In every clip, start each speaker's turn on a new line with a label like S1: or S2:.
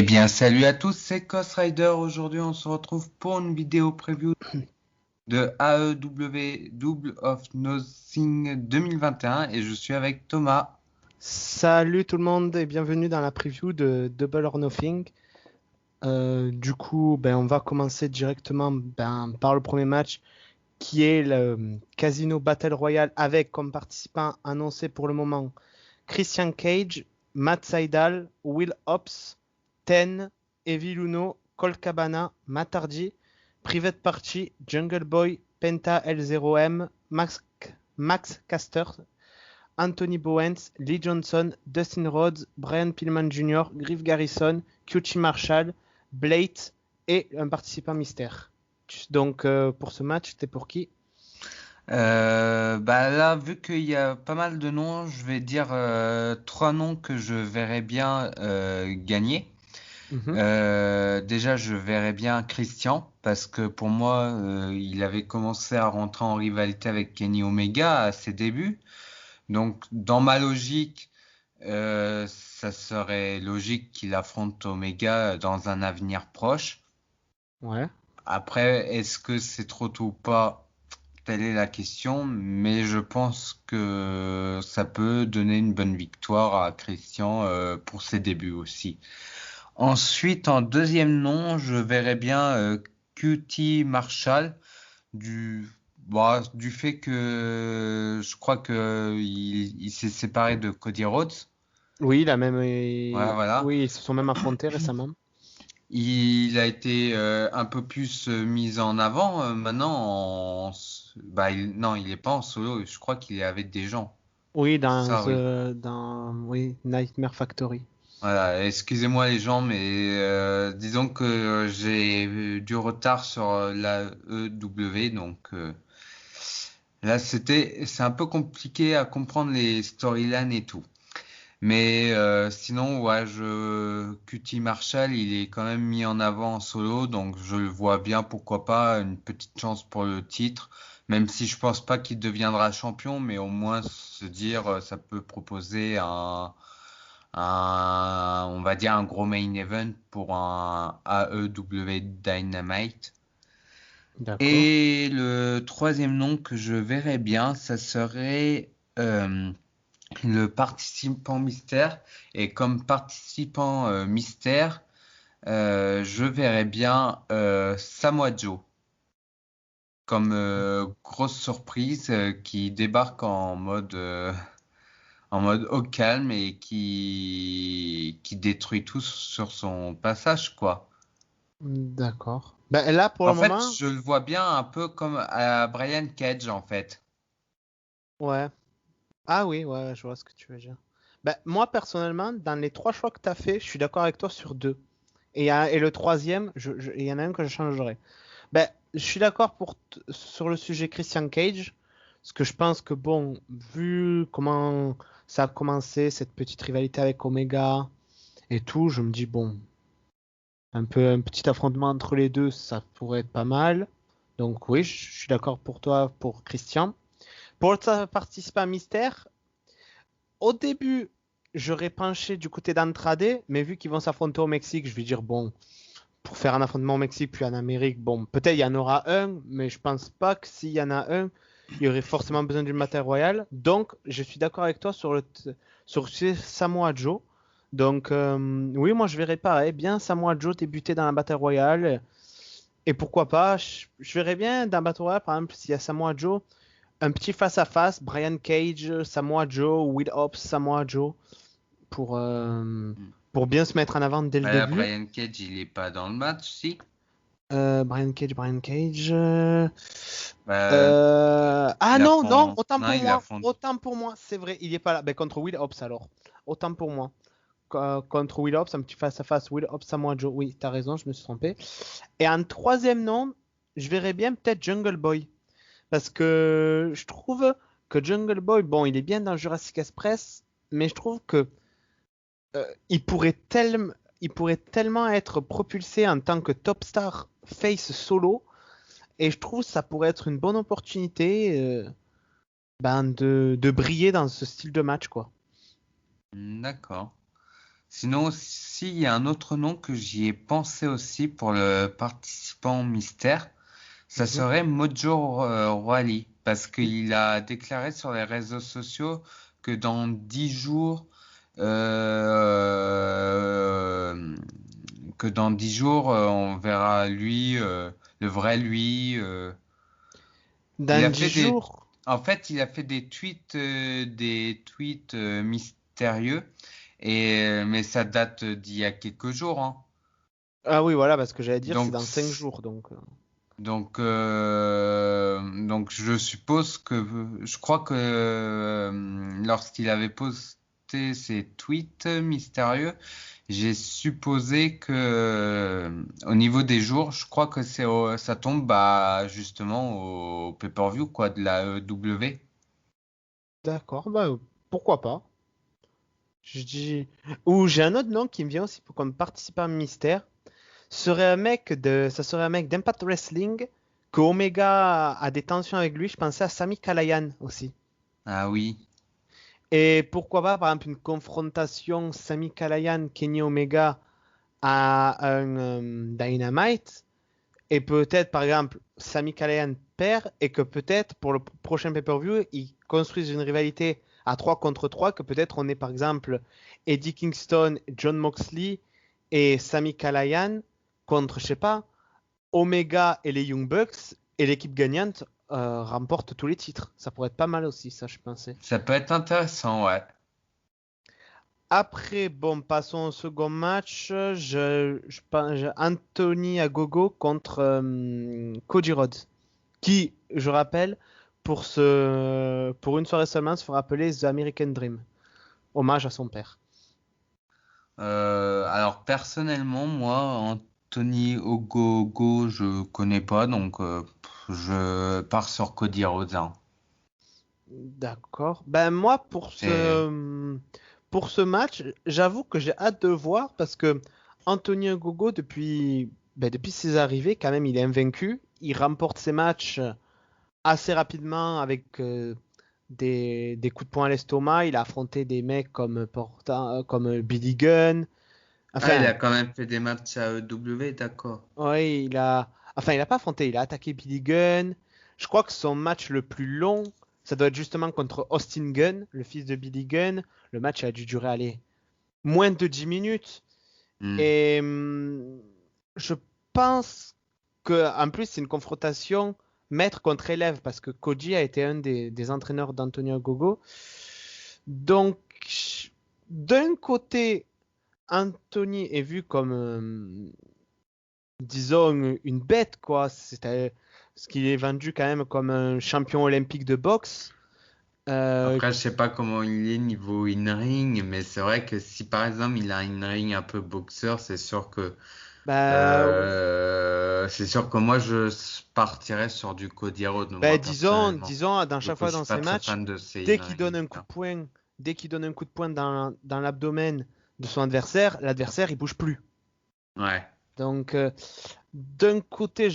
S1: Eh bien, salut à tous, c'est Ghost Rider. Aujourd'hui, on se retrouve pour une vidéo preview de AEW Double of Nothing 2021 et je suis avec Thomas.
S2: Salut tout le monde et bienvenue dans la preview de Double or Nothing. Du coup, on va commencer directement par le premier match qui est le Casino Battle Royale avec comme participants annoncés pour le moment Christian Cage, Matt Sydal, Will Hobbs, Ten, Evil Uno, Colt Cabana, Matt Hardy, Private Party, Jungle Boy, Penta L0M, Max Caster, Anthony Bowens, Lee Johnson, Dustin Rhodes, Brian Pillman Jr., Griff Garrison, QT Marshall, Blade et un participant mystère. Donc pour ce match, c'était pour qui?
S1: Là, vu qu'il y a pas mal de noms, je vais dire trois noms que je verrais bien gagner. Déjà, je verrais bien Christian parce que pour moi, il avait commencé à rentrer en rivalité avec Kenny Omega à ses débuts. Donc, dans ma logique, ça serait logique qu'il affronte Omega dans un avenir proche.
S2: Ouais.
S1: Après, est-ce que c'est trop tôt ou pas? Telle est la question, mais je pense que ça peut donner une bonne victoire à Christian pour ses débuts aussi. Ensuite, en deuxième nom, je verrais bien QT Marshall du fait que je crois que il s'est séparé de Cody Rhodes.
S2: Oui, la même.
S1: Ouais, voilà.
S2: Oui, ils se sont même affrontés récemment.
S1: Il a été un peu plus mis en avant maintenant. Non, il est pas en solo. Je crois qu'il est avec des gens.
S2: Oui,
S1: C'est ça, oui.
S2: oui, Nightmare Factory.
S1: Voilà. Excusez-moi les gens, mais disons que j'ai eu du retard sur la EW, donc là c'est un peu compliqué à comprendre les storylines et tout. Mais sinon, ouais, QT Marshall, il est quand même mis en avant en solo, donc je le vois bien, pourquoi pas, une petite chance pour le titre, même si je pense pas qu'il deviendra champion, mais au moins se dire, ça peut proposer on va dire un gros main event pour un AEW Dynamite.
S2: D'accord.
S1: Et le troisième nom que je verrais bien, ça serait le participant mystère. Et comme participant mystère, je verrais bien Samoa Joe comme grosse surprise qui débarque en mode au calme et qui détruit tout sur son passage, quoi.
S2: D'accord. Là, pour
S1: En
S2: le
S1: fait,
S2: moment,
S1: je le vois bien un peu comme à Brian Cage, en fait.
S2: ouais. Ah oui, ouais, je vois ce que tu veux dire. Moi, personnellement, dans les trois choix que tu as fait, je suis d'accord avec toi sur deux. Et le troisième, il y en a un que je changerais. Je suis d'accord sur le sujet Christian Cage, parce que je pense que, bon, vu comment ça a commencé, cette petite rivalité avec Omega et tout, je me dis, bon, un petit affrontement entre les deux, ça pourrait être pas mal. Donc oui, je suis d'accord pour toi, pour Christian. Pour le participant mystère, au début, j'aurais penché du côté d'Andrade, mais vu qu'ils vont s'affronter au Mexique, je vais dire, bon, pour faire un affrontement au Mexique puis en Amérique, bon, peut-être il y en aura un, mais je pense pas que s'il y en a un, il y aurait forcément besoin d'une Battle Royale. Donc, je suis d'accord avec toi sur Samoa Joe. Donc, oui, moi je verrais pareil, bien Samoa Joe débuter dans la Battle Royale. Et pourquoi pas, je verrais bien dans la Battle Royale, par exemple, s'il y a Samoa Joe, un petit face-à-face, Brian Cage, Samoa Joe, Will Hobbs, Samoa Joe, pour, euh,
S1: Mm.
S2: pour bien se mettre en avant dès le
S1: Là,
S2: début.
S1: Brian Cage, il est pas dans le match, si?
S2: Brian Cage.
S1: Bah,
S2: Ah
S1: il
S2: non, non,
S1: affronte, non, il affronte.
S2: autant pour moi, c'est vrai, il est pas là. Contre Will Hobbs alors. Autant pour moi. Contre Will Hobbs, un petit face-à-face, Will Hobbs, Samoa Joe. Oui, t'as raison, je me suis trompé. Et en troisième nom, je verrais bien peut-être Jungle Boy. Parce que je trouve que Jungle Boy, bon, il est bien dans Jurassic Express, mais je trouve que il pourrait tellement être propulsé en tant que top star face solo. Et je trouve que ça pourrait être une bonne opportunité de briller dans ce style de match, quoi.
S1: D'accord. Sinon, s'il y a un autre nom que j'y ai pensé aussi pour le participant mystère, ça
S2: Mhm.
S1: serait Mojo Rawley, parce qu'il a déclaré sur les réseaux sociaux que dans 10 jours, euh, on verra lui, le vrai lui. Il
S2: Dans
S1: a
S2: 10
S1: fait des,
S2: jours.
S1: en fait, il a fait des tweets mystérieux, mais ça date d'il y a quelques jours, hein.
S2: Ah oui, voilà, parce que j'allais dire c'est
S1: Donc,
S2: dans 5 jours. Donc,
S1: donc je suppose je crois que lorsqu'il avait posté ses tweets mystérieux, j'ai supposé que au niveau des jours, je crois que ça tombe bah, justement au pay-per-view quoi de la W.
S2: d'accord, bah, pourquoi pas. Je dis. Ou j'ai un autre nom qui me vient aussi pour comme participant mystère. Ça serait un mec d'Impact Wrestling que Omega a des tensions avec lui. Je pensais à Sami Callihan aussi.
S1: Ah oui.
S2: Et pourquoi pas, par exemple, une confrontation Sami Callihan, Kenny Omega à un Dynamite. Et peut-être, par exemple, Sami Callihan perd et que peut-être pour le prochain pay-per-view, ils construisent une rivalité à 3 contre 3, que peut-être on est par exemple Eddie Kingston, John Moxley et Sami Callihan contre, je sais pas, Omega et les Young Bucks et l'équipe gagnante remporte tous les titres. Ça pourrait être pas mal aussi, ça je pensais.
S1: Ça peut être intéressant, ouais.
S2: Après, bon, passons au second match. Je pense Anthony Agogo contre Cody Rhodes, qui, je rappelle, pour une soirée seulement, se fera appeler The American Dream, hommage à son père.
S1: Alors personnellement, moi, Anthony Ogogo, je connais pas, donc je pars sur Cody Rhodes, hein.
S2: D'accord. Ben moi,
S1: C'est
S2: pour ce match, j'avoue que j'ai hâte de voir parce que Anthony Agogo, depuis ses arrivées, quand même, il est invaincu. Il remporte ses matchs assez rapidement avec des coups de poing à l'estomac. Il a affronté des mecs comme Billy Gunn.
S1: Ah, il
S2: Enfin,
S1: a quand même fait des matchs à EW, d'accord.
S2: ouais, il a pas affronté, il a attaqué Billy Gunn. Je crois que son match le plus long, ça doit être justement contre Austin Gunn, le fils de Billy Gunn. Le match a dû durer, allez, moins de 10 minutes.
S1: Hmm.
S2: Et je pense que, en plus, c'est une confrontation maître contre élève parce que Koji a été un des entraîneurs d'Antonio Gogo. Donc, d'un côté, Anthony est vu comme, disons, une bête, quoi. Ce qu'il est vendu quand même comme un champion olympique de boxe. Euh,
S1: Après, je sais pas comment il est niveau in-ring, mais c'est vrai que si par exemple il a un in-ring un peu boxeur,
S2: bah,
S1: c'est sûr que moi je partirais sur du Cody Rhodes,
S2: bah,
S1: moi
S2: disons,
S1: personnellement.
S2: disons, dans
S1: Du
S2: chaque
S1: coup,
S2: fois
S1: je
S2: dans
S1: suis pas
S2: ses
S1: très
S2: matchs,
S1: fan de ces
S2: dès qu'il donne
S1: in-ring
S2: un coup de
S1: là.
S2: poing, dès qu'il donne un coup de poing dans l'abdomen de son adversaire, l'adversaire il bouge plus.
S1: Ouais.
S2: Donc, d'un côté,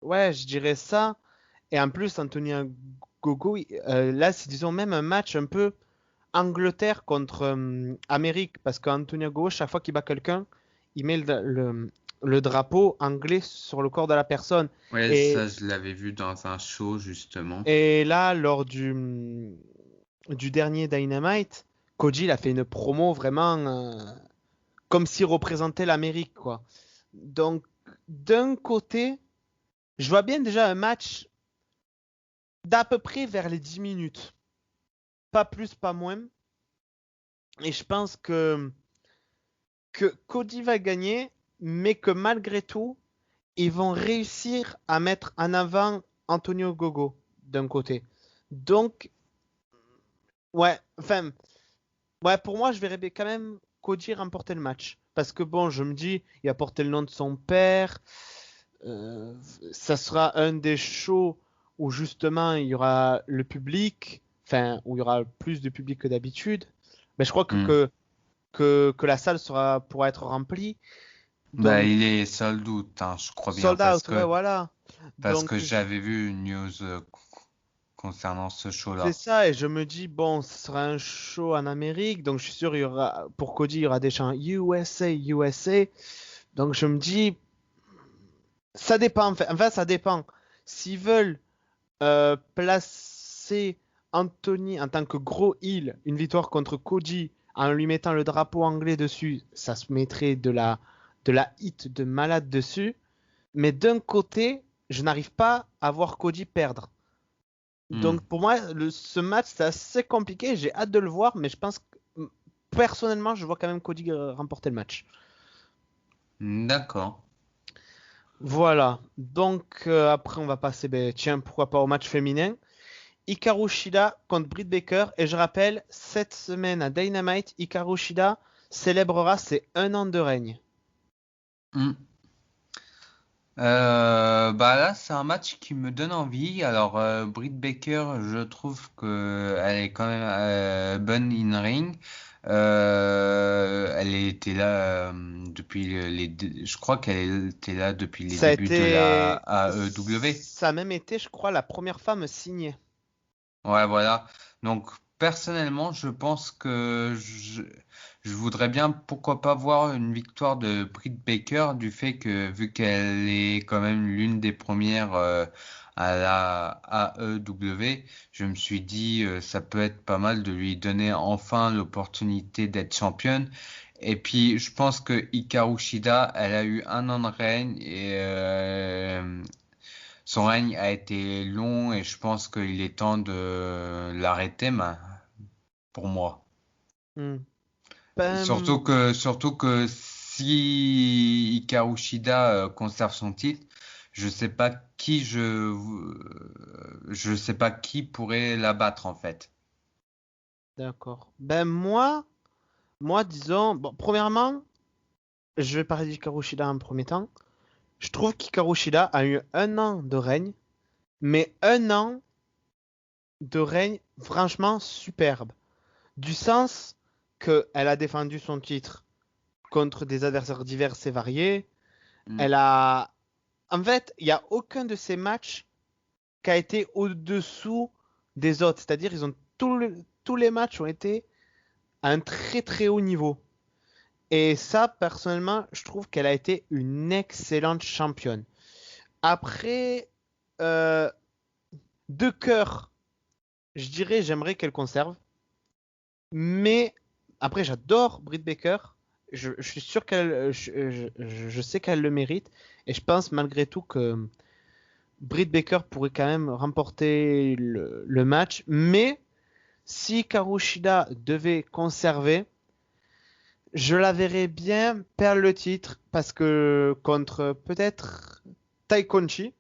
S2: ouais, je dirais ça. Et en plus, Anthony Gogo, là, c'est disons même un match un peu Angleterre contre Amérique, parce qu'Anthony Gogo, chaque fois qu'il bat quelqu'un, il met le drapeau anglais sur le corps de la personne.
S1: Ouais,
S2: Et,
S1: ça je l'avais vu dans un show justement.
S2: et là, lors du dernier Dynamite, Koji il a fait une promo vraiment comme s'il représentait l'Amérique, quoi. Donc, d'un côté, je vois bien déjà un match d'à peu près vers les 10 minutes. Pas plus, pas moins. Et je pense que Cody va gagner, mais que malgré tout, ils vont réussir à mettre en avant Antonio Gogo d'un côté. Donc, ouais, enfin, ouais, pour moi, je verrais quand même Cody remporter le match. Parce que bon, je me dis, il a porté le nom de son père. Euh, Ça sera un des shows où justement il y aura le public, enfin, où il y aura plus de public que d'habitude. Mais je crois
S1: Hmm.
S2: que la salle pourra être remplie.
S1: Bah,
S2: Donc,
S1: il est sold out, hein, je crois bien,
S2: sold out, ouais, voilà.
S1: parce
S2: Donc,
S1: que j'avais vu une news. concernant ce
S2: C'est
S1: show-là.
S2: ça, et je me dis, bon, ce sera un show en Amérique, donc je suis sûr, pour Cody, il y aura des chants USA, USA. Donc je me dis, ça dépend, enfin, ça dépend. S'ils veulent placer Anthony en tant que gros heel, une victoire contre Cody, en lui mettant le drapeau anglais dessus, ça se mettrait de la hit de malade dessus. Mais d'un côté, je n'arrive pas à voir Cody perdre.
S1: Hmm.
S2: Donc pour moi, ce match, c'est assez compliqué. J'ai hâte de le voir, mais je pense que personnellement, je vois quand même Cody remporter le match.
S1: D'accord.
S2: Voilà. Donc après, on va passer, ben, tiens, pourquoi pas au match féminin. Hikaru Shida contre Britt Baker. Et je rappelle, cette semaine à Dynamite, Hikaru Shida célébrera ses 1 an de règne.
S1: Hmm. Bah là, c'est un match qui me donne envie. Alors, Britt Baker, je trouve que elle est quand même bonne in ring. Elle était là depuis je crois qu'elle était là depuis les
S2: Ça a
S1: débuts de la
S2: été.
S1: AEW.
S2: Ça a même été, je crois, la première femme signée.
S1: Ouais, voilà. Donc, personnellement, je pense que je voudrais bien, pourquoi pas, voir une victoire de Britt Baker du fait que, vu qu'elle est quand même l'une des premières à la AEW, je me suis dit, ça peut être pas mal de lui donner enfin l'opportunité d'être championne. Et puis, je pense que Hikaru Shida, elle a eu 1 an de règne et son règne a été long et je pense qu'il est temps de l'arrêter, pour moi.
S2: Hmm. Ben,
S1: Surtout que si Hikaru Shida conserve son titre, je sais pas qui pourrait la battre en fait.
S2: d'accord. Ben moi, disons, bon, premièrement, je vais parler d'Hikaru Shida en premier temps. Je trouve qu'Hikaru Shida a eu 1 an de règne, mais 1 an de règne franchement superbe. Du sens qu'elle a défendu son titre contre des adversaires divers et variés.
S1: Mm,
S2: Elle a. En fait, il n'y a aucun de ces matchs qui a été au-dessous des autres. C'est-à-dire, tous les matchs ont été à un très très haut niveau. Et ça, personnellement, je trouve qu'elle a été une excellente championne. Après, euh, de cœur, je dirais, j'aimerais qu'elle conserve. Mais après, j'adore Britt Baker. Je suis sûr je sais qu'elle le mérite. Et je pense malgré tout que Britt Baker pourrait quand même remporter le match. Mais si Karushida devait conserver, je la verrais bien perdre le titre parce que contre peut-être Tai Conchi,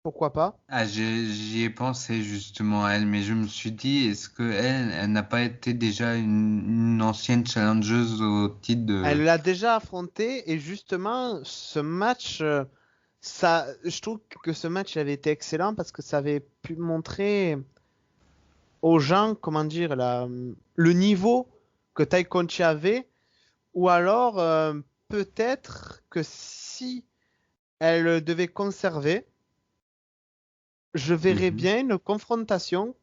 S2: pourquoi pas.
S1: Ah, j'y ai pensé justement à elle, mais je me suis dit, est-ce que elle n'a pas été déjà une ancienne challengeuse au titre
S2: Elle
S1: de...
S2: l'a déjà affronté et justement ce match, ça, je trouve que ce match avait été excellent parce que ça avait pu montrer aux gens, comment dire, le niveau que Tai Conchi avait, ou alors peut-être que si elle devait conserver, je verrais
S1: Mhm.
S2: bien une confrontation.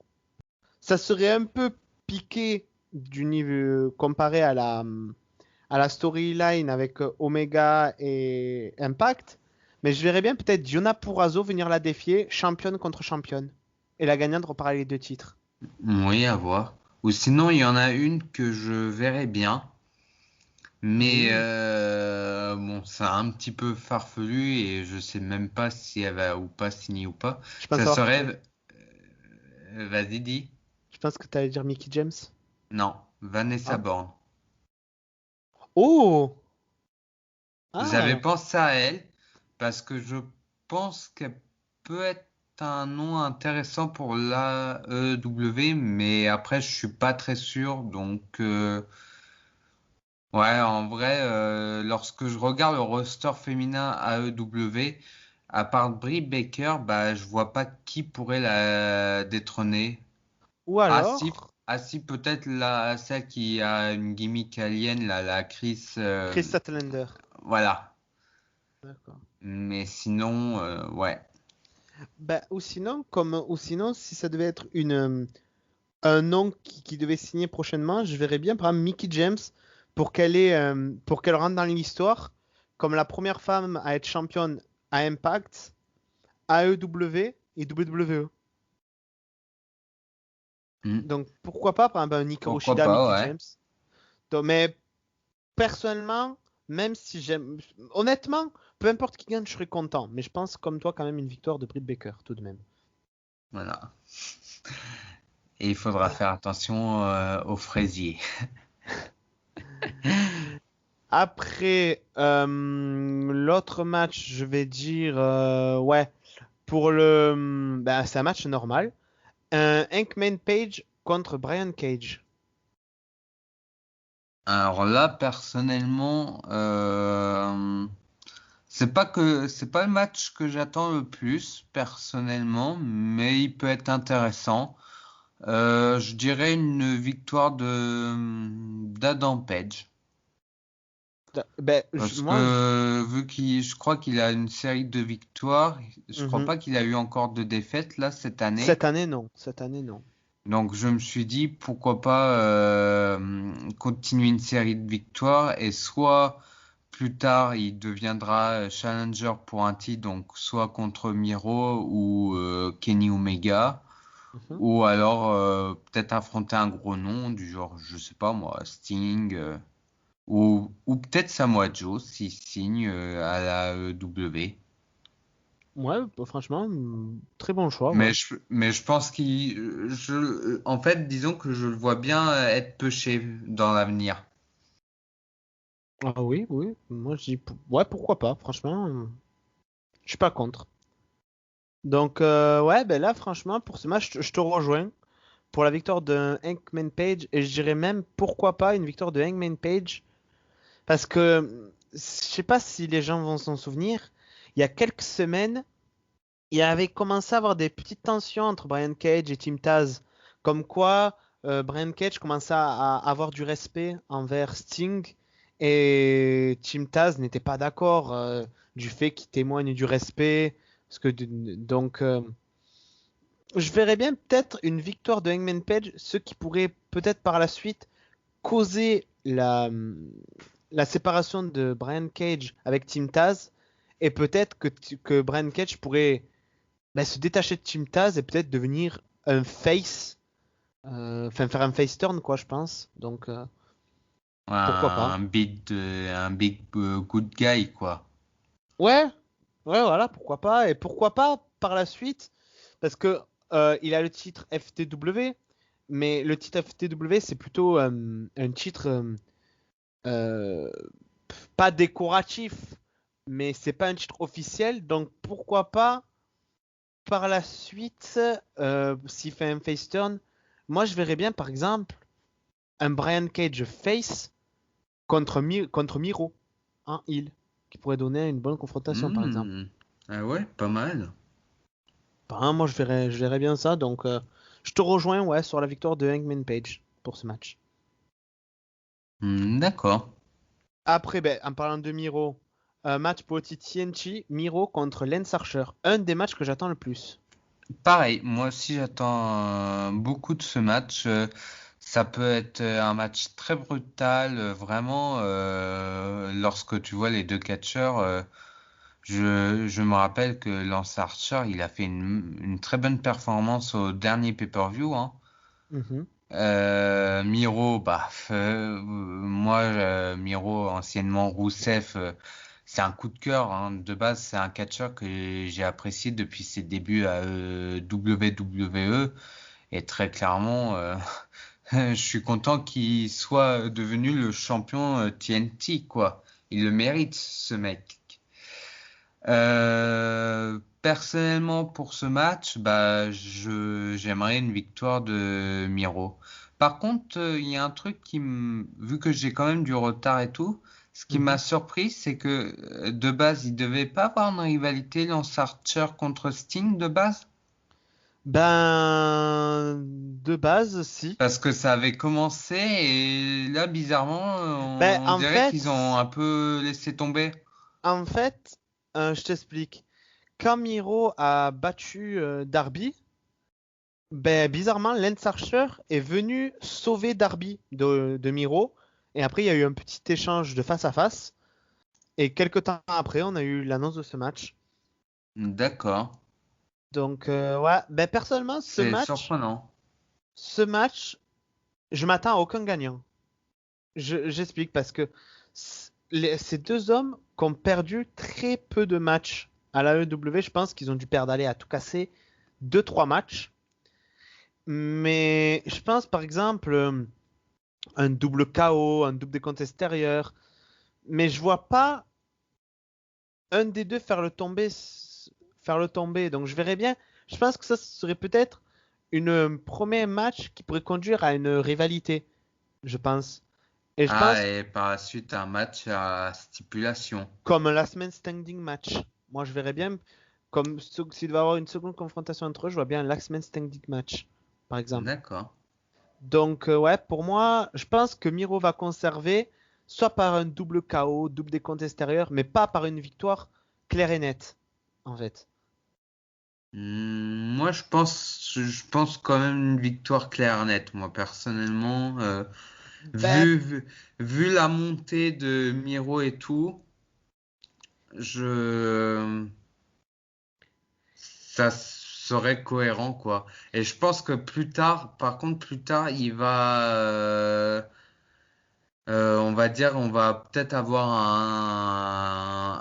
S2: Ça serait un peu piqué du niveau comparé à la storyline avec Omega et Impact. Mais je verrais bien peut-être Diona Purrazzo venir la défier, championne contre championne. Et la gagnante reparler les 2 titres.
S1: Oui, à voir. Ou sinon, il y en a une que je verrais bien, mais
S2: Oui.
S1: bon, c'est un petit peu farfelu et je sais même pas si elle va ou pas signer ou pas.
S2: Je pense
S1: Ça
S2: savoir qui c'est.
S1: serait, vas-y, dis.
S2: Je pense que tu allais dire Mickey James.
S1: Non, Vanessa
S2: Ah.
S1: Borne.
S2: Oh!
S1: J'avais
S2: Ah!
S1: pensé à elle parce que je pense qu'elle peut être un nom intéressant pour la l'AEW, mais après, je suis pas très sûr, donc. Ouais, en vrai, lorsque je regarde le roster féminin AEW, à part Brie Baker, bah, je vois pas qui pourrait la détrôner.
S2: Ou alors,
S1: Ah si, peut-être celle qui a une gimmick alien, la Chris,
S2: Chris Statlander.
S1: voilà.
S2: D'accord.
S1: Mais sinon, ouais.
S2: Ben, ou sinon, si ça devait être un nom qui devait signer prochainement, je verrais bien, par exemple, Mickey James pour qu'elle rentre dans l'histoire comme la première femme à être championne à Impact, AEW et WWE.
S1: Hmm.
S2: Donc, pourquoi pas, par exemple, un Hikaru
S1: Pourquoi
S2: Shida,
S1: pas,
S2: Mickey
S1: ouais.
S2: James. Donc, mais personnellement, même si j'aime. Honnêtement, peu importe qui gagne, je serais content. Mais je pense, comme toi, quand même, une victoire de Britt Baker, tout de même.
S1: Voilà. Et il faudra faire attention aux fraisiers.
S2: Après, l'autre match, je vais dire, ouais, pour le, ben, c'est un match normal. Un Hankman Page contre Brian Cage.
S1: Alors là, personnellement, c'est pas le match que j'attends le plus personnellement, mais il peut être intéressant. Je dirais une victoire de d'Adam Page.
S2: Ben,
S1: Parce
S2: moi,
S1: que je crois qu'il a une série de victoires, je crois
S2: mhm.
S1: pas qu'il a eu encore de défaites là cette année.
S2: Cette année, non. Cette année, non.
S1: Donc je me suis dit pourquoi pas continuer une série de victoires et soit plus tard il deviendra challenger pour un titre, donc soit contre Miro ou Kenny Omega,
S2: Mhm.
S1: ou alors peut-être affronter un gros nom du genre, je sais pas moi, Sting. Ou peut-être Samoa Joe s'il signe à la W.
S2: Ouais, bah, franchement, très bon choix, ouais.
S1: Mais je pense en fait, disons que je le vois bien être pêché dans l'avenir.
S2: Ah oui, oui. Moi, je dis, ouais, pourquoi pas, franchement, je suis pas contre. Donc, ouais, ben là, franchement, pour ce match, je te rejoins pour la victoire de Hangman Page et je dirais même pourquoi pas une victoire de Hangman Page parce que je sais pas si les gens vont s'en souvenir, il y a quelques semaines, il avait commencé à avoir des petites tensions entre Brian Cage et Team Taz, comme quoi Brian Cage commençait à avoir du respect envers Sting et Team Taz n'était pas d'accord du fait qu'il témoigne du respect, parce que donc je verrais bien peut-être une victoire de Hangman Page, ce qui pourrait peut-être par la suite causer la séparation de Brian Cage avec Team Taz et peut-être que Brian Cage pourrait se détacher de Team Taz et peut-être devenir un face, enfin faire un face turn quoi je pense. Donc pourquoi pas.
S1: Un big good guy, quoi.
S2: Ouais, ouais voilà pourquoi pas et pourquoi pas par la suite parce que il a le titre FTW mais le titre FTW c'est plutôt un titre euh, pas décoratif, mais c'est pas un titre officiel, donc pourquoi pas par la suite, s'il fait un face turn, moi je verrais bien par exemple un Brian Cage face contre Miro, un heel, qui pourrait donner une bonne confrontation par exemple.
S1: Hmm. Ah ouais, pas mal.
S2: Moi je verrais bien ça, donc je te rejoins ouais, sur la victoire de Hangman Page pour ce match.
S1: Hmm, d'accord.
S2: Après, ben, en parlant de Miro, un match pour le titre TNT, Miro contre Lance Archer, un des matchs que j'attends le plus.
S1: Pareil, moi aussi j'attends beaucoup de ce match. Ça peut être un match très brutal, vraiment. Lorsque tu vois les deux catcheurs, je me rappelle que Lance Archer, il a fait une très bonne performance au dernier pay-per-view, hein.
S2: Mhm.
S1: Miro, bah, moi, Miro, anciennement Rousseff, c'est un coup de cœur, hein. De base, c'est un catcheur que j'ai apprécié depuis ses débuts à WWE. Et très clairement, je suis content qu'il soit devenu le champion TNT, quoi. Il le mérite, ce mec. Personnellement, pour ce match, bah, j'aimerais une victoire de Miro. Par contre, il y a un truc vu que j'ai quand même du retard et tout, ce qui m'a
S2: Mhm.
S1: surpris, c'est que de base, il devait pas avoir une rivalité Lance Archer contre Sting de base,
S2: Ben, de base, si.
S1: parce que ça avait commencé et là, bizarrement,
S2: Ben,
S1: on dirait qu'ils ont un peu laissé tomber.
S2: en fait, je t'explique. quand Miro a battu Darby, ben, bizarrement, Lance Archer est venu sauver Darby de Miro. Et après, il y a eu un petit échange de face à face. Et quelques temps après, on a eu l'annonce de ce match.
S1: D'accord.
S2: Donc, ouais, ben, personnellement,
S1: C'est surprenant.
S2: ce match, je m'attends à aucun gagnant. J'explique parce que ces deux hommes qui ont perdu très peu de matchs à la l'AEW, je pense qu'ils ont dû perdre aller à tout casser deux trois matchs. Mais je pense par exemple un double KO, un double décompte extérieur. Mais je vois pas un des deux faire le tomber. Donc je verrais bien. Je pense que ça serait peut-être une premier match qui pourrait conduire à une rivalité. Je pense. Et je pense
S1: Et par la suite, un match à stipulation.
S2: comme un last man standing match. Moi je verrais bien comme s'il doit y avoir une seconde confrontation entre eux, je vois bien un last man standing match, par exemple.
S1: D'accord.
S2: Donc, ouais, pour moi, je pense que Miro va conserver soit par un double KO, double décompte extérieur, mais pas par une victoire claire et nette, en fait.
S1: Moi, je pense quand même une victoire claire nette. Moi, personnellement,
S2: Ben,
S1: vu la montée de Miro et tout, je, ça serait cohérent, quoi. Et je pense que plus tard, par contre, plus tard, on va dire, on va peut-être avoir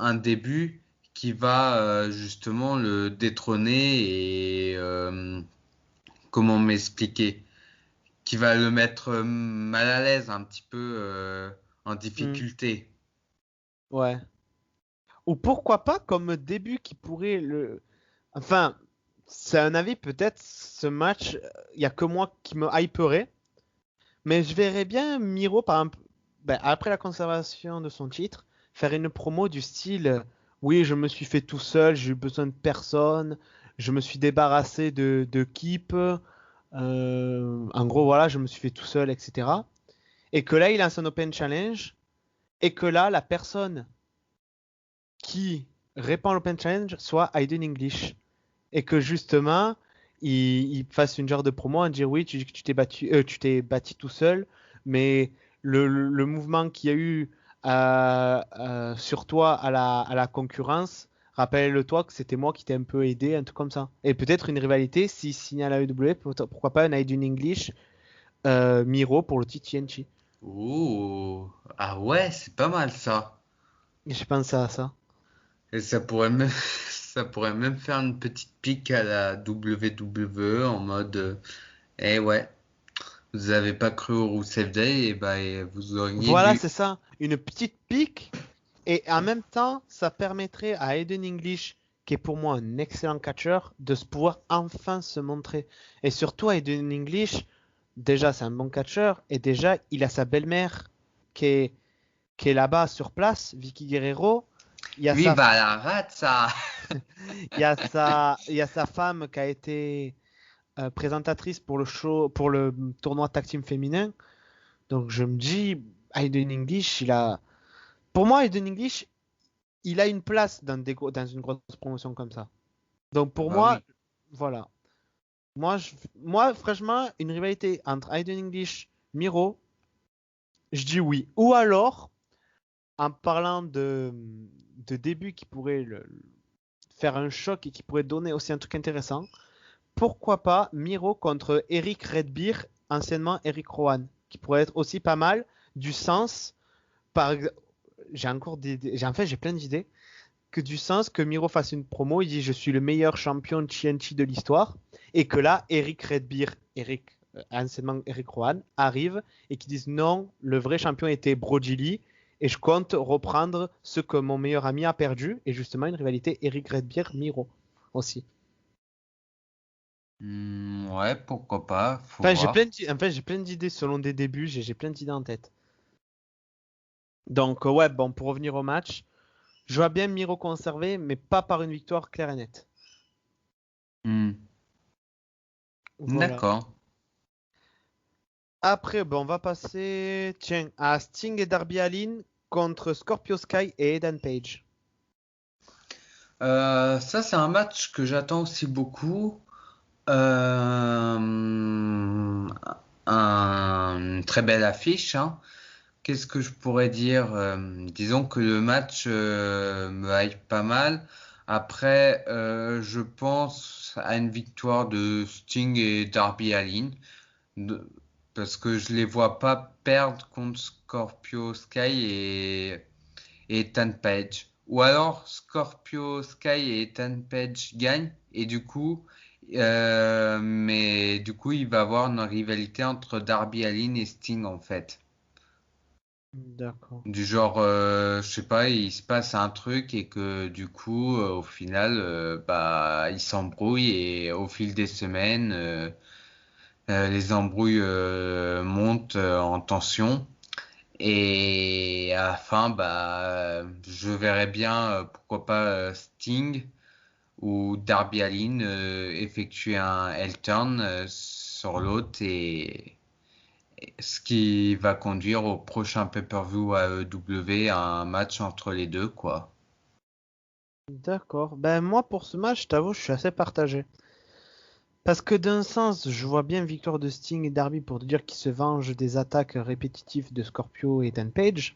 S1: un début qui va justement le détrôner et comment m'expliquer, qui va le mettre mal à l'aise, un petit peu en
S2: hmm,
S1: difficulté.
S2: ouais. Ou pourquoi pas comme début qui pourrait le. Enfin, c'est un avis peut-être, ce match, il y a que moi qui me hyperait, mais je verrais bien Miro, par exemple, ben, après la conservation de son titre, faire une promo du style oui, je me suis fait tout seul, j'ai eu besoin de personne, je me suis débarrassé de Keep, en gros, voilà, je me suis fait tout seul, etc. Et que là, il lance un Open Challenge, et que là, la personne qui répond à l'Open Challenge soit Aiden English. Et que justement, il fasse une genre de promo en dire oui, tu t'es tu t'es bâti tout seul, mais le mouvement qu'il y a eu sur toi à la concurrence, rappelle-toi que c'était moi qui t'ai un peu aidé, un truc comme ça. Et peut-être une rivalité, s'il signe à la AEW, pourquoi pas un Aiden English Miro pour le titre TNT.
S1: Oh, ah ouais, c'est pas mal ça.
S2: J'ai pensé à ça.
S1: Et ça pourrait même, ça pourrait même faire une petite pique à la WWE en mode, eh ouais, vous avez pas cru au Rousseff Day, et bah, vous auriez
S2: Voilà,
S1: dû.
S2: c'est ça. Une petite pique. Et en même temps, ça permettrait à Aiden English, qui est pour moi un excellent catcheur, de se pouvoir enfin se montrer. Et surtout, Aiden English, déjà, c'est un bon catcheur. Et déjà, il a sa belle-mère qui est là-bas sur place, Vicky Guerrero. Il y a sa,
S1: Viva la razza!
S2: il y a sa femme qui a été présentatrice pour le show, pour le tournoi tag team féminin. Donc je me dis, Aiden English, pour moi, Aiden English, il a une place dans une grosse promotion comme ça. Donc pour
S1: Bah
S2: moi,
S1: oui.
S2: voilà. Moi, franchement, une rivalité entre Aiden English, Miro, je dis oui. Ou alors, en parlant de début qui pourrait faire un choc et qui pourrait donner aussi un truc intéressant, pourquoi pas Miro contre Eric Redbeer, anciennement Eric Rowan, qui pourrait être aussi pas mal, du sens, par en fait, j'ai plein d'idées, que du sens que Miro fasse une promo, il dit je suis le meilleur champion de TNT de l'histoire, et que là, Eric Redbeer, anciennement Eric Rowan, arrive et qui disent non, le vrai champion était Brody Lee, et je compte reprendre ce que mon meilleur ami a perdu, et justement une rivalité Eric Redbeer-Miro aussi.
S1: Ouais, pourquoi pas, faut
S2: Enfin,
S1: voir.
S2: j'ai plein d'idées selon des débuts, j'ai plein d'idées en tête. Donc, ouais, bon, pour revenir au match, je vois bien Miro conserver, mais pas par une victoire claire et nette.
S1: Hmm.
S2: Voilà.
S1: D'accord.
S2: Après, bon, on va passer tiens, à Sting et Darby Allin contre Scorpio Sky et Eden Page.
S1: Ça, c'est un match que j'attends aussi beaucoup. Euh, une très belle affiche, hein. Qu'est-ce que je pourrais dire? Disons que le match me hype pas mal. Après, je pense à une victoire de Sting et Darby Allin, de- parce que je les vois pas perdre contre Scorpio Sky et Ethan Page. Ou alors Scorpio Sky et Ethan Page gagnent et mais du coup, il va y avoir une rivalité entre Darby Allin et Sting en fait.
S2: D'accord.
S1: Du genre, je sais pas, il se passe un truc et que du coup, au final, bah, ils s'embrouillent et au fil des semaines, les embrouilles montent en tension. Et à la fin, bah, je verrais bien, pourquoi pas Sting ou Darby Allin effectuer un L-turn sur l'autre et ce qui va conduire au prochain pay-per-view AEW, un match entre les deux, quoi.
S2: D'accord. Ben moi pour ce match, je t'avoue, je suis assez partagé. Parce que d'un sens, je vois bien victoire de Sting et Darby pour dire qu'ils se vengent des attaques répétitives de Scorpio et Ethan Page.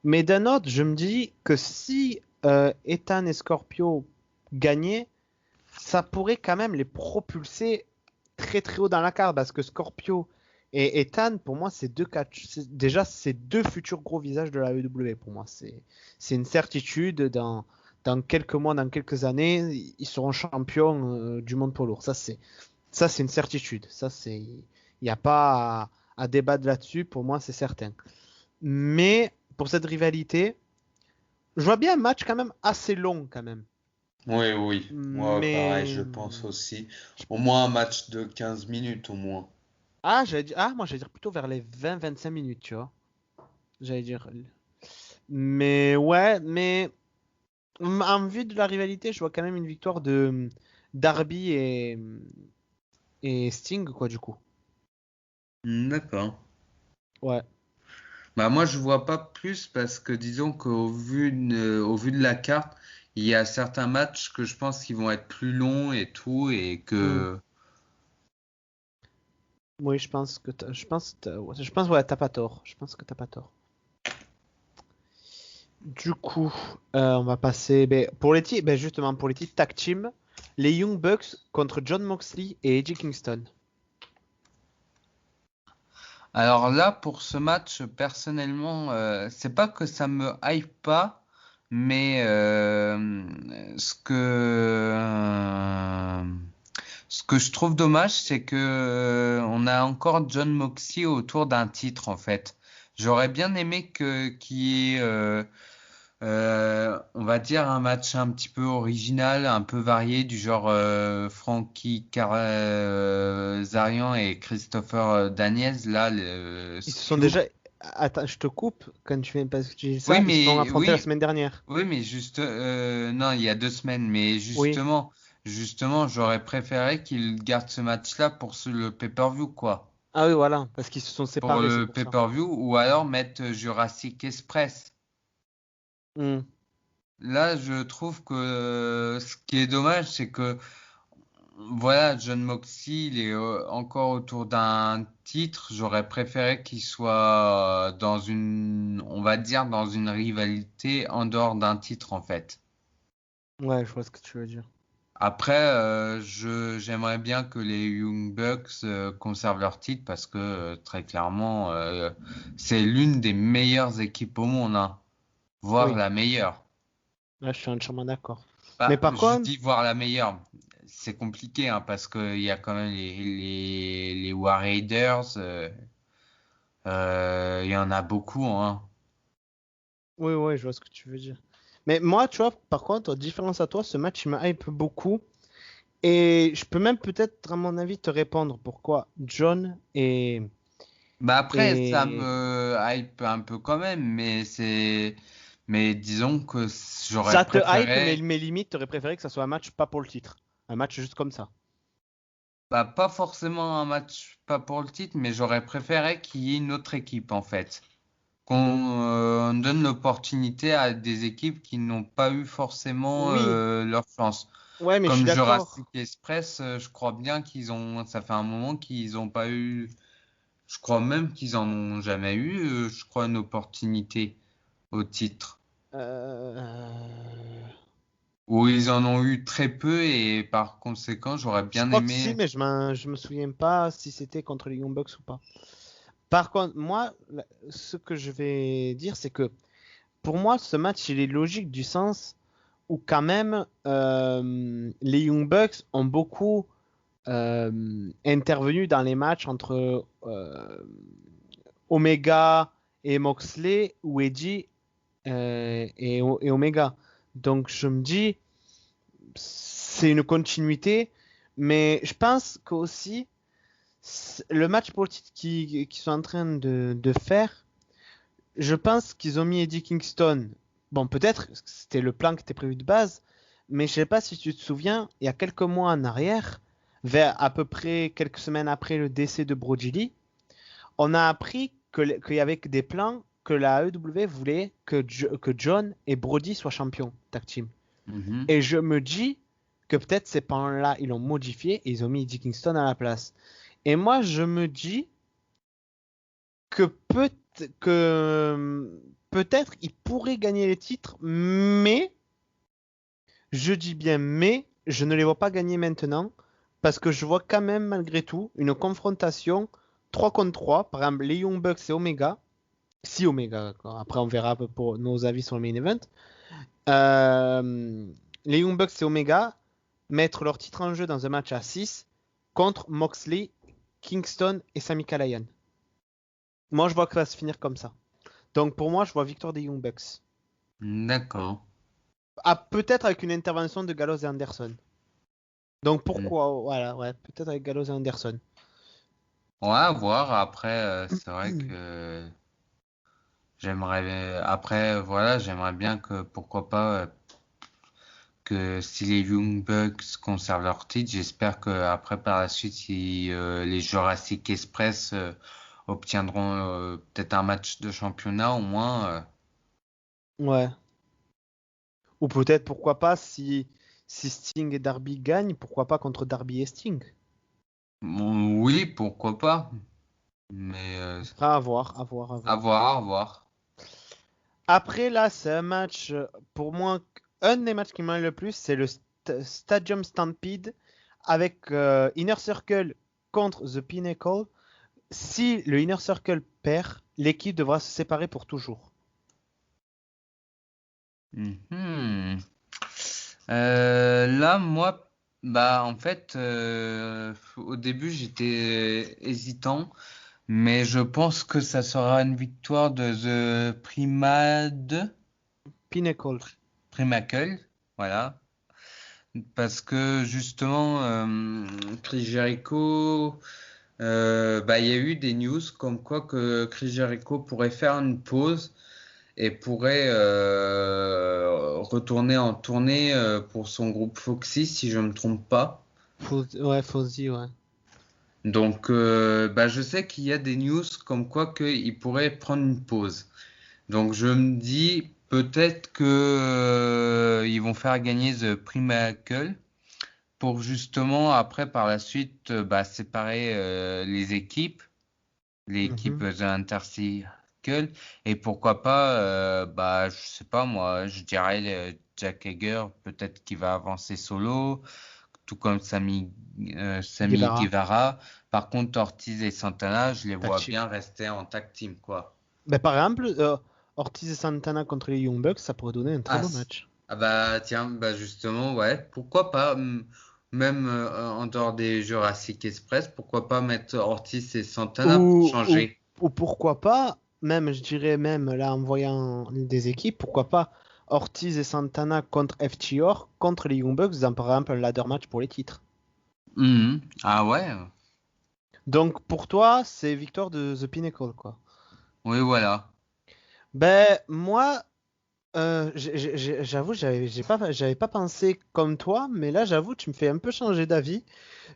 S2: Mais d'un autre, je me dis que si Ethan et Scorpio gagnaient, ça pourrait quand même les propulser très très haut dans la carte. Parce que Scorpio et Ethan, pour moi, c'est déjà c'est deux futurs gros visages de la WWE. Pour moi, c'est une certitude. Dans quelques mois, dans quelques années, ils seront champions du monde poids lourd. Ça, c'est une certitude. Il n'y a pas à débattre là-dessus. Pour moi, c'est certain. Mais pour cette rivalité, je vois bien un match quand même assez long quand même.
S1: Oui, oui. Moi, pareil,
S2: Mais
S1: je pense aussi. Au moins un match de 15 minutes, au moins.
S2: moi j'allais dire plutôt vers les 20-25 minutes, tu vois. J'allais dire. Mais ouais, mais en vue de la rivalité, je vois quand même une victoire de Darby et Sting, quoi, du coup.
S1: D'accord.
S2: Ouais.
S1: Bah moi je vois pas plus parce que disons au vu de la carte, il y a certains matchs que je pense qu'ils vont être plus longs et tout et
S2: Hmm.
S1: que
S2: Oui, je pense ouais, t'as pas tort. Je pense que t'as pas tort. Du coup, on va passer pour les titres, justement pour les titres tag team, les Young Bucks contre John Moxley et Eddie Kingston.
S1: alors là pour ce match personnellement c'est pas que ça me hype pas mais ce que je trouve dommage c'est que on a encore John Moxley autour d'un titre en fait. J'aurais bien aimé que qu'il y ait on va dire un match un petit peu original, un peu varié, du genre Frankie Kazarian et Christopher Daniels. Là,
S2: Ils
S1: ce
S2: se sont
S1: feud.
S2: déjà. Attends, je te coupe quand tu viens parce que tu dis
S1: Oui,
S2: ça. Ils se sont
S1: mais
S2: affrontés la
S1: oui,
S2: semaine dernière.
S1: oui, mais juste non, il y a 2 semaines. Mais
S2: Oui.
S1: justement, j'aurais préféré qu'ils gardent ce match-là pour le pay-per-view, quoi.
S2: Ah oui, voilà, parce qu'ils se sont
S1: Pour
S2: séparés, c'est
S1: le
S2: pour ça.
S1: pay-per-view, ou alors mettre Jurassic Express.
S2: Hmm.
S1: Là, je trouve que ce qui est dommage, c'est que voilà, John Moxley, il est encore autour d'un titre. J'aurais préféré qu'il soit dans on va dire, dans une rivalité en dehors d'un titre, en fait.
S2: Ouais, je vois ce que tu veux dire.
S1: Après, j'aimerais bien que les Young Bucks conservent leur titre parce que très clairement, c'est l'une des meilleures équipes au monde, hein, voire
S2: Oui,
S1: la meilleure.
S2: là, je suis entièrement d'accord. Mais
S1: Bah,
S2: par
S1: je
S2: contre,
S1: dis voir la meilleure. C'est compliqué hein, parce qu'il y a quand même les War Raiders. Il y en a beaucoup. Hein.
S2: oui, oui, je vois ce que tu veux dire. Mais moi, tu vois, par contre, différence à toi, ce match, il me hype beaucoup. Et je peux même peut-être, à mon avis, te répondre pourquoi John
S1: Bah après, ça
S2: et
S1: me hype un peu quand même, mais disons que j'aurais
S2: ça te hype, mais
S1: préféré,
S2: mes limites, t'aurais préféré que ça soit un match pas pour le titre. Un match juste comme ça.
S1: bah pas forcément un match pas pour le titre, mais j'aurais préféré qu'il y ait une autre équipe en fait qu'on donne l'opportunité à des équipes qui n'ont pas eu forcément
S2: Oui,
S1: leur chance.
S2: ouais, mais je suis
S1: Comme Jurassic
S2: d'accord.
S1: Express, je crois bien ça fait un moment qu'ils n'ont pas eu, je crois même qu'ils en ont jamais eu, je crois, une opportunité au titre.
S2: Euh,
S1: Ou ils en ont eu très peu et par conséquent, j'aurais
S2: Je
S1: bien
S2: crois que si,
S1: aimé.
S2: mais je me souviens pas si c'était contre les Young Bucks ou pas. Par contre, moi, ce que je vais dire, c'est que pour moi, ce match, il est logique du sens où quand même les Young Bucks ont beaucoup intervenu dans les matchs entre Omega et Moxley ou Edgy et Omega. Donc je me dis, c'est une continuité, mais je pense qu'aussi, le match pour le titre qu'ils sont en train de faire, je pense qu'ils ont mis Eddie Kingston. Bon, peut-être que c'était le plan qui était prévu de base, mais je sais pas si tu te souviens, il y a quelques mois en arrière, vers à peu près quelques semaines après le décès de Brody Lee, on a appris qu'il y avait des plans que la AEW voulait que John et Brody soient champions tag team.
S1: Mhm.
S2: Et je me dis que peut-être ces plans-là, ils l'ont modifié et ils ont mis Eddie Kingston à la place. Et moi, je me dis que peut-être il pourrait gagner les titres, mais je dis bien mais je ne les vois pas gagner maintenant parce que je vois quand même malgré tout une confrontation 3 contre 3, par exemple les Young Bucks et Omega, si Omega, d'accord. Après on verra pour nos avis sur le main event. Euh, les Young Bucks et Omega mettre leur titre en jeu dans un match à 6 contre Moxley, Kingston et Sami Callihan. Moi je vois que ça va se finir comme ça. Donc pour moi, je vois victoire des Young Bucks.
S1: D'accord.
S2: Ah, peut-être avec une intervention de Gallows et Anderson. Donc
S1: Mm.
S2: pourquoi, voilà, ouais, peut-être avec Gallows et Anderson.
S1: Ouais, à voir. Après, c'est vrai que après, voilà, j'aimerais bien que, pourquoi pas, que si les Young Bucks conservent leur titre, j'espère que après, par la suite, si les Jurassic Express obtiendront peut-être un match de championnat au moins.
S2: Ouais. Ou peut-être, pourquoi pas, si Sting et Darby gagnent, pourquoi pas contre Darby et Sting.
S1: Oui, pourquoi pas. Mais
S2: Après, à voir, à voir, à
S1: à
S2: voir.
S1: voir, à voir.
S2: Après, là, c'est un match, pour moi, un des matchs qui m'a le plus, c'est le Stadium Stampede avec Inner Circle contre The Pinnacle. Si le Inner Circle perd, l'équipe devra se séparer pour toujours.
S1: Mhm. Là, moi, bah, en fait, au début, j'étais hésitant, mais je pense que ça sera une victoire de
S2: Pinnacle.
S1: Primacle, voilà, parce que justement, Chris Jericho, bah, il y a eu des news comme quoi que Chris Jericho pourrait faire une pause et pourrait retourner en tournée pour son groupe Foxy, si je me trompe pas.
S2: Ouais, Fozzy, ouais.
S1: Donc, bah, je sais qu'il y a des news comme quoi qu'il pourrait prendre une pause. Donc, je me dis peut-être que ils vont faire gagner The Primacle pour justement après par la suite bah, séparer les équipes. L'équipe
S2: Mhm.
S1: The Intercicle et pourquoi pas bah je sais pas moi je dirais Jack Hager peut-être qu'il va avancer solo tout comme Sami
S2: Guevara,
S1: Guevara par contre Ortiz et Santana je les
S2: tag
S1: vois
S2: team.
S1: bien rester en tag team quoi.
S2: Ben, par exemple, Ortiz et Santana contre les Young Bucks, ça pourrait donner un très
S1: ah,
S2: beau
S1: c-
S2: match.
S1: ah bah tiens bah justement ouais pourquoi pas même en dehors des Jurassic Express pourquoi pas mettre Ortiz et Santana pour
S2: Ou, ou,
S1: changer.
S2: ou pourquoi pas, même, je dirais même là en voyant des équipes, pourquoi pas Ortiz et Santana contre FTR, contre les Young Bucks, dans par exemple un ladder match pour les titres.
S1: Mhm. Ah ouais
S2: Donc pour toi, c'est victoire de The Pinnacle, quoi.
S1: oui voilà.
S2: Ben, moi, j'avoue, j'avais pas pensé comme toi, mais là, j'avoue, tu me fais un peu changer d'avis.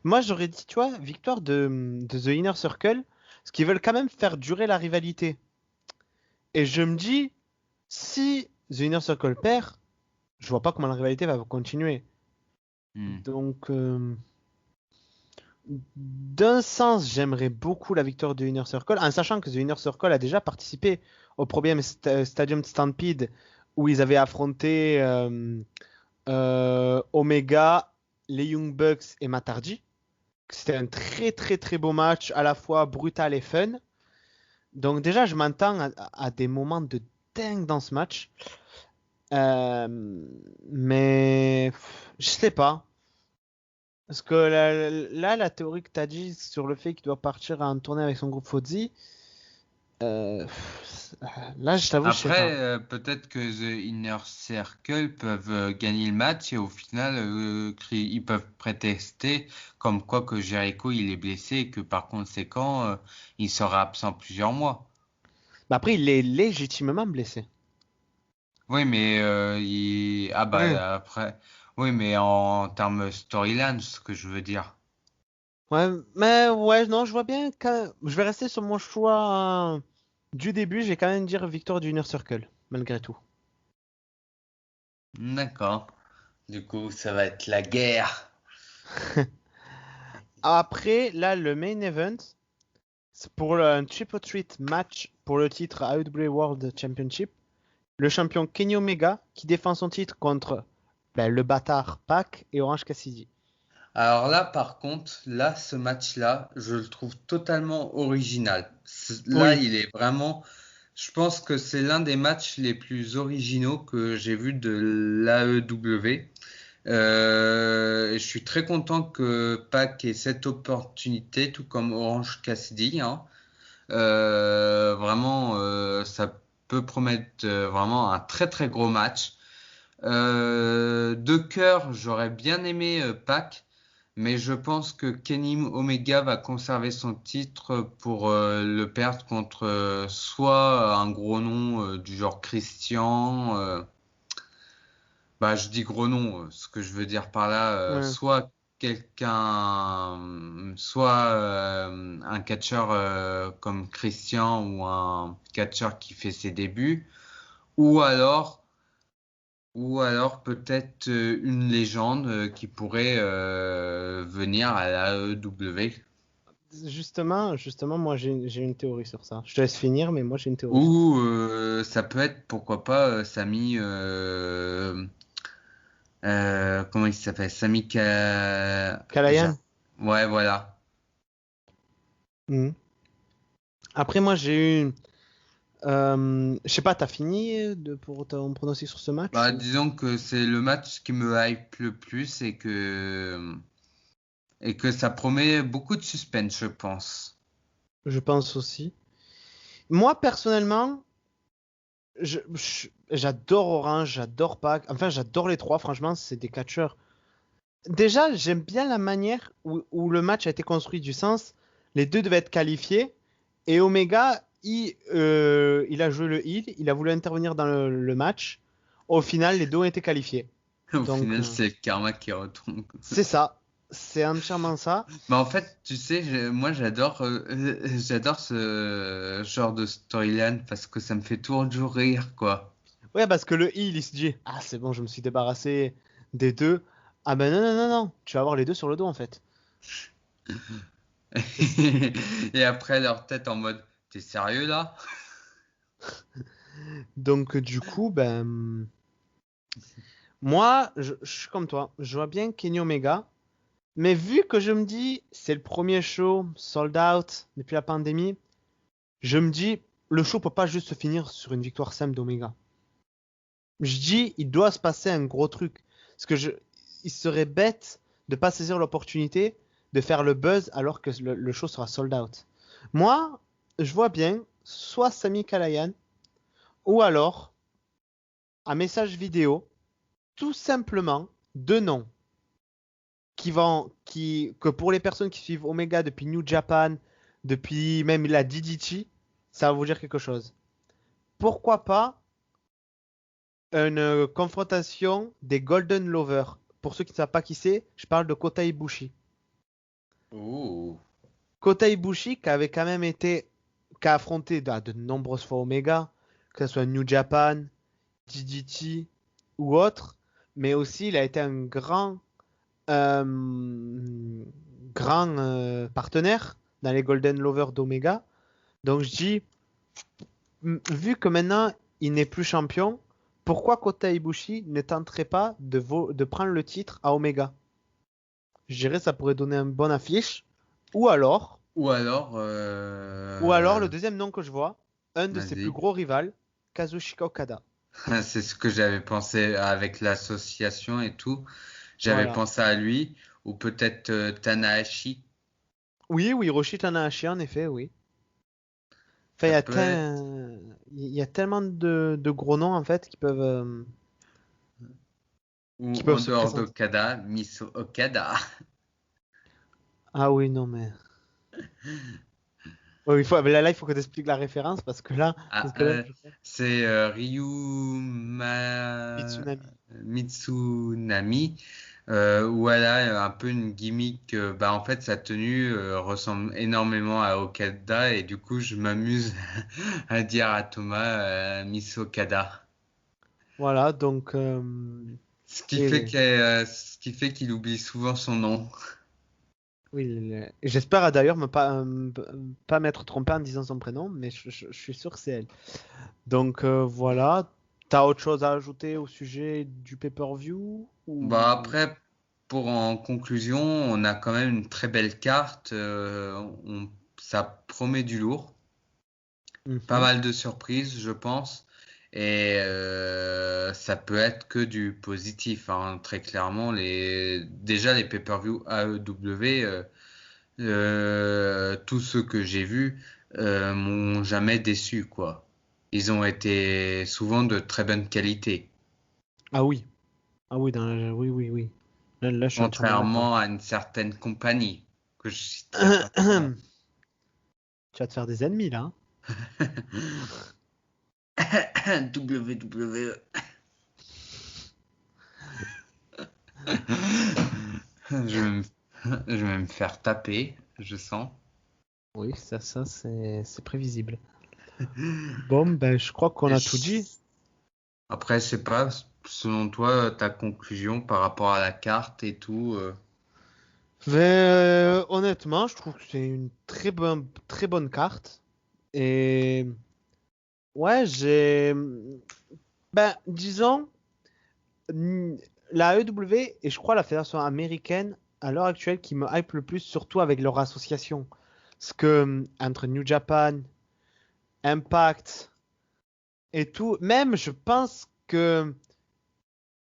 S2: Moi, j'aurais dit, tu vois, victoire de The Inner Circle, parce qu'ils veulent quand même faire durer la rivalité. Et je me dis, si The Inner Circle perd, je vois pas comment la rivalité va continuer. Donc, d'un sens, j'aimerais beaucoup la victoire de Inner Circle, en sachant que The Inner Circle a déjà participé au premier Stadium Stampede où ils avaient affronté Omega, les Young Bucks et Matt Hardy. C'était un très très très beau match, à la fois brutal et fun. Donc déjà, je m'entends à des moments de dingue dans ce match. Euh, mais je sais pas. Parce que là, la théorie que tu as dit sur le fait qu'il doit partir en tournée avec son groupe Fozzy, euh, là, je t'avoue, je sais pas.
S1: Après, peut-être que The Inner Circle peuvent gagner le match et au final, ils peuvent prétester comme quoi que Jericho il est blessé et que par conséquent, il sera absent plusieurs mois.
S2: Bah après, il est légitimement blessé.
S1: Oui, mais ah
S2: Ouais.
S1: bah après, oui, mais en termes storyline, ce que je veux dire.
S2: Ouais, mais ouais, non, je vois bien que je vais rester sur mon choix du début. Je vais quand même dire victoire du Inner Circle, malgré tout.
S1: D'accord. Du coup, ça va être la guerre.
S2: Après, là, le main event, c'est pour un triple threat match pour le titre AEW World Championship. Le champion Kenny Omega qui défend son titre contre le bâtard Pac et Orange Cassidy.
S1: Alors là, par contre, là, ce match-là, je le trouve totalement original. Là,
S2: Oui,
S1: il est vraiment, je pense que c'est l'un des matchs les plus originaux que j'ai vu de l'AEW. Je suis très content que Pac ait cette opportunité, tout comme Orange Cassidy, hein. Vraiment, ça peut promettre vraiment un très très gros match. De cœur, j'aurais bien aimé Pac, mais je pense que Kenny Omega va conserver son titre pour le perdre contre soit un gros nom du genre Christian, bah je dis gros nom, ce que je veux dire par là,
S2: ouais.
S1: soit quelqu'un, soit un catcheur comme Christian ou un catcheur qui fait ses débuts, ou alors ou alors peut-être une légende qui pourrait venir à la AEW.
S2: Justement, moi j'ai une théorie sur ça. Je te laisse finir, mais moi j'ai une théorie sur ça.
S1: Ou ça peut être, pourquoi pas, Sami... comment il s'appelle?
S2: Kalayan.
S1: Ouais, voilà.
S2: Mhm. Après, moi j'ai eu. Je sais pas, t'as fini pour ton pronostic sur ce match
S1: Bah,
S2: ou...
S1: disons que c'est le match qui me hype le plus et que ça promet beaucoup de suspense, je pense.
S2: Je pense aussi. Moi personnellement, j'adore Orange, j'adore Pac. Enfin, j'adore les trois. Franchement, c'est des catcheurs. Déjà, j'aime bien la manière où le match a été construit, du sens. Les deux devaient être qualifiés. Et Omega, il a joué le heal. Il a voulu intervenir dans le match. Au final, les deux ont été qualifiés.
S1: Au
S2: Donc,
S1: final, c'est le karma qui retombe.
S2: c'est ça. C'est entièrement ça.
S1: Mais en fait, tu sais, moi j'adore ce genre de storyline parce que ça me fait toujours rire, quoi.
S2: Ouais, parce que le heal, il se dit, ah, c'est bon, je me suis débarrassé des deux. Ah ben non, non, non, non. Tu vas avoir les deux sur le dos, en fait.
S1: Et après leur tête en mode, t'es sérieux là?
S2: Donc, du coup, ben... Moi, je suis comme toi. Je vois bien Kenny Omega. Mais vu que je me dis, c'est le premier show sold out depuis la pandémie, je me dis, le show peut pas juste se finir sur une victoire simple d'Omega. Je dis, il doit se passer un gros truc. Parce que il serait bête de pas saisir l'opportunité de faire le buzz alors que le show sera sold out. Moi, je vois bien soit Sami Callihan ou alors un message vidéo, tout simplement deux noms que pour les personnes qui suivent Omega depuis New Japan, depuis même la DDT, ça va vous dire quelque chose. Pourquoi pas une confrontation des Golden Lovers? Pour ceux qui ne savent pas qui c'est, je parle de Kota Ibushi.
S1: Ouh.
S2: Kota Ibushi qui avait quand même été, qui a affronté de nombreuses fois Omega, que ce soit New Japan, DDT ou autre, mais aussi il a été un grand partenaire dans les Golden Lovers d'Omega. Donc je dis, vu que maintenant il n'est plus champion, pourquoi Kota Ibushi ne tenterait pas de prendre le titre à Omega? Je dirais ça pourrait donner une bonne affiche. Ou alors,
S1: Ou alors,
S2: le deuxième nom que je vois, un de ses plus
S1: vas-y.
S2: gros rivales, Kazuchika Okada.
S1: C'est ce que j'avais pensé avec l'association et tout. J'avais
S2: Voilà.
S1: pensé à lui, ou peut-être Tanahashi.
S2: Oui, Hiroshi Tanahashi, en effet, oui. Enfin,
S1: Ça peut être.
S2: il y a tellement de gros noms, en fait, qui
S1: Ou
S2: peuvent
S1: en
S2: se
S1: dehors
S2: présenter.
S1: d'Okada, Miso Okada.
S2: Ah oui, non, mais... Ouais, là, il faut que tu expliques la référence,
S1: Ah,
S2: parce que là,
S1: c'est Ryu
S2: Mitsunami.
S1: Mitsunami. Où elle a un peu une gimmick. Bah, en fait, sa tenue ressemble énormément à Okada et du coup, je m'amuse à dire à Thomas Miss Okada.
S2: Voilà, donc... et,
S1: Ce qui fait qu'il oublie souvent son nom.
S2: oui, j'espère d'ailleurs pas m'être trompé en disant son prénom, mais je suis sûr que c'est elle. Donc voilà. T'as autre chose à ajouter au sujet du pay-per-view
S1: Bah
S2: ou...
S1: après, pour en conclusion, on a quand même une très belle carte. Ça promet du lourd. Pas
S2: Mhm.
S1: mal de surprises, je pense. Et ça peut être que du positif, hein. Très clairement, déjà les pay-per-view AEW, tous ceux que j'ai vus m'ont jamais déçu, quoi. Ils ont été souvent de très bonne qualité,
S2: Ah oui. Ah oui, oui, oui, oui. Là, je suis entièrement d'accord.
S1: contrairement à une certaine compagnie que je citerai pas son nom.
S2: Tu vas te faire des ennemis là, hein.
S1: WWE. Je vais me, je vais me faire taper, je sens.
S2: Oui, ça c'est prévisible. Bon, ben je crois qu'on
S1: Et
S2: a tout dit.
S1: après, je sais pas, selon toi, ta conclusion par rapport à la carte et tout.
S2: Mais honnêtement, je trouve que c'est une très bonne carte. Et ouais, ben, disons, n- la AEW et je crois la fédération américaine à l'heure actuelle qui me hype le plus, surtout avec leur association. Parce que entre New Japan, Impact et tout, même je pense que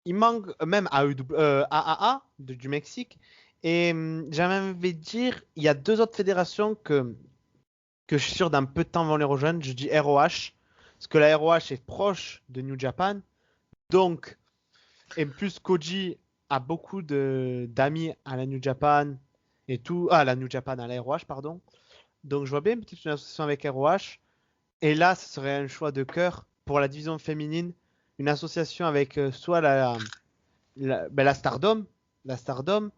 S2: il manque même AAA du Mexique. Et j'ai même envie de dire, il y a deux autres fédérations que je suis sûr d'un peu de temps vont les rejoindre. Je dis ROH, parce que la ROH est proche de New Japan. Donc, et plus Koji a beaucoup d'amis à la New Japan et tout. Ah, la New Japan, à la ROH, pardon. Donc, je vois bien une petite association avec ROH. Et là, ce serait un choix de cœur pour la division féminine. Une association avec soit la Stardom. La Stardom.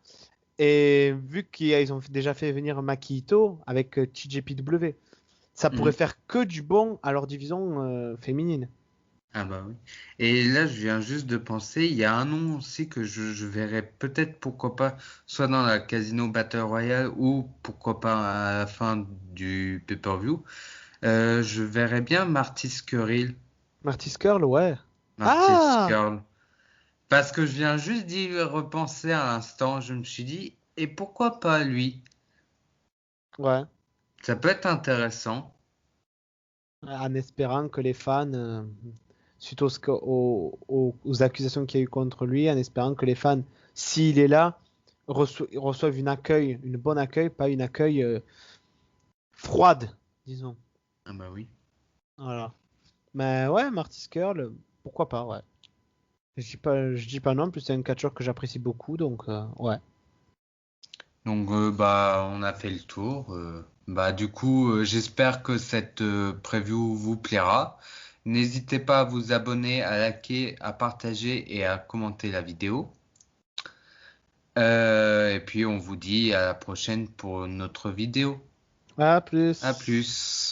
S2: Et vu qu'ils ont déjà fait venir Maki Ito avec TJPW, ça pourrait
S1: Hmm.
S2: faire que du bon à leur division féminine.
S1: Ah bah oui. Et là, je viens juste de penser, il y a un nom aussi que je verrais peut-être, pourquoi pas, soit dans la Casino Battle Royale ou pourquoi pas à la fin du pay-per-view. Je verrais bien Marty Scurll.
S2: Marty Scurll, ouais.
S1: Marty
S2: Ah!
S1: Scurll. Parce que je viens juste d'y repenser à l'instant, je me suis dit, et pourquoi pas lui?
S2: Ouais.
S1: Ça peut être intéressant.
S2: En espérant que les fans, suite aux accusations qu'il y a eu contre lui, en espérant que les fans, s'il est là, reçoivent une bonne accueil, pas une accueil froide, disons.
S1: Ah bah oui.
S2: Voilà. Mais ouais, Marty Scurll, pourquoi pas, ouais. Je dis pas non, en plus c'est un catcheur que j'apprécie beaucoup, donc ouais.
S1: Donc bah on a fait le tour. Bah du coup j'espère que cette preview vous plaira. N'hésitez pas à vous abonner, à liker, à partager et à commenter la vidéo. Et puis on vous dit à la prochaine pour notre vidéo.
S2: À
S1: À
S2: plus.
S1: plus.